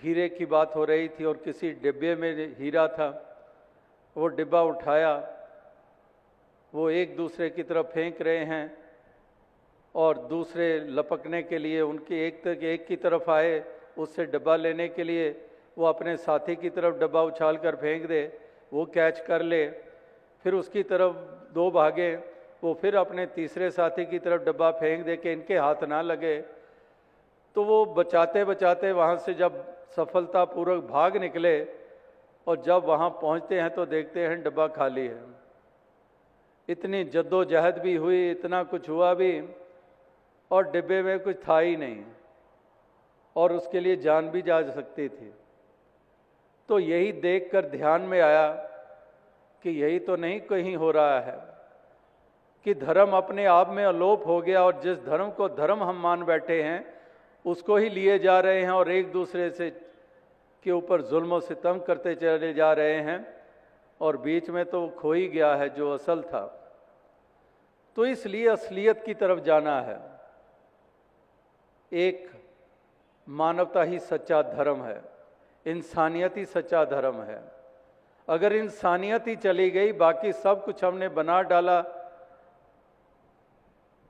हीरे की बात हो रही थी और किसी डिब्बे में हीरा था। वो डिब्बा उठाया, वो एक दूसरे की तरफ फेंक रहे हैं और दूसरे लपकने के लिए उनके एक की तरफ आए, उससे डब्बा लेने के लिए वो अपने साथी की तरफ डब्बा उछाल कर फेंक दे, वो कैच कर ले, फिर उसकी तरफ दो भागे, वो फिर अपने तीसरे साथी की तरफ डब्बा फेंक दे कि इनके हाथ ना लगे। तो वो बचाते बचाते वहाँ से जब सफलतापूर्वक भाग निकले और जब वहाँ पहुँचते हैं तो देखते हैं डब्बा खाली है। इतनी जद्दोजहद भी हुई, इतना कुछ हुआ भी, और डिब्बे में कुछ था ही नहीं और उसके लिए जान भी जा सकती थी। तो यही देखकर ध्यान में आया कि यही तो नहीं कहीं हो रहा है कि धर्म अपने आप में अलोप हो गया और जिस धर्म को धर्म हम मान बैठे हैं उसको ही लिए जा रहे हैं और एक दूसरे से के ऊपर जुल्म और सितम करते चले जा रहे हैं और बीच में तो खो ही गया है जो असल था। तो इसलिए असलियत की तरफ जाना है। एक मानवता ही सच्चा धर्म है, इंसानियत ही सच्चा धर्म है। अगर इंसानियत ही चली गई, बाकी सब कुछ हमने बना डाला,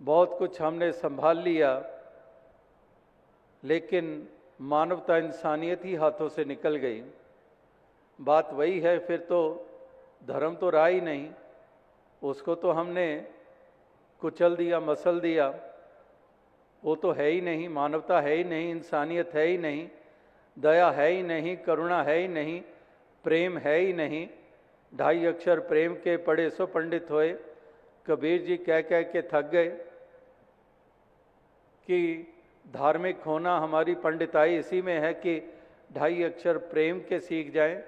बहुत कुछ हमने संभाल लिया, लेकिन मानवता इंसानियत ही हाथों से निकल गई, बात वही है, फिर तो धर्म तो रहा ही नहीं। उसको तो हमने कुचल दिया, मसल दिया, वो तो है ही नहीं, मानवता है ही नहीं, इंसानियत है ही नहीं, दया है ही नहीं, करुणा है ही नहीं, प्रेम है ही नहीं। 2.5 अक्षर प्रेम के पढ़े सो पंडित होए, कबीर जी कह कह के थक गए कि धार्मिक होना, हमारी पंडिताई इसी में है कि 2.5 अक्षर प्रेम के सीख जाएं,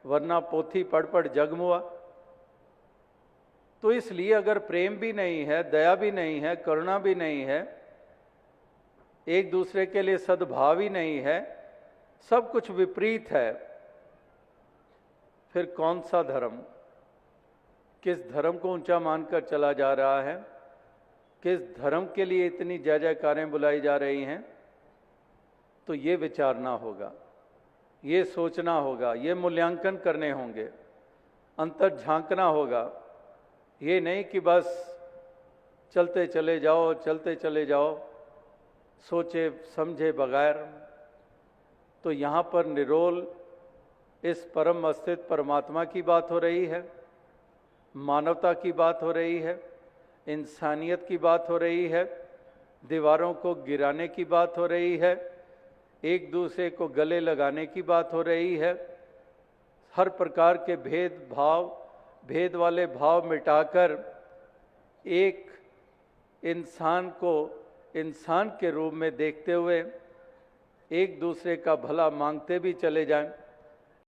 वरना पोथी पढ़ पढ़ जगमुआ। तो इसलिए अगर प्रेम भी नहीं है, दया भी नहीं है, करुणा भी नहीं है, एक दूसरे के लिए सद्भाव ही नहीं है, सब कुछ विपरीत है, फिर कौन सा धर्म, किस धर्म को ऊंचा मानकर चला जा रहा है, किस धर्म के लिए इतनी जय जयकारें बुलाई जा रही हैं। तो ये विचारना होगा, ये सोचना होगा, ये मूल्यांकन करने होंगे, अंतर झांकना होगा। ये नहीं कि बस चलते चले जाओ, चलते चले जाओ, सोचे समझे बगैर। तो यहाँ पर निरोल इस परम अस्तित्व परमात्मा की बात हो रही है, मानवता की बात हो रही है, इंसानियत की बात हो रही है, दीवारों को गिराने की बात हो रही है, एक दूसरे को गले लगाने की बात हो रही है, हर प्रकार के भेद वाले भाव मिटाकर एक इंसान को इंसान के रूप में देखते हुए एक दूसरे का भला मांगते भी चले जाएं।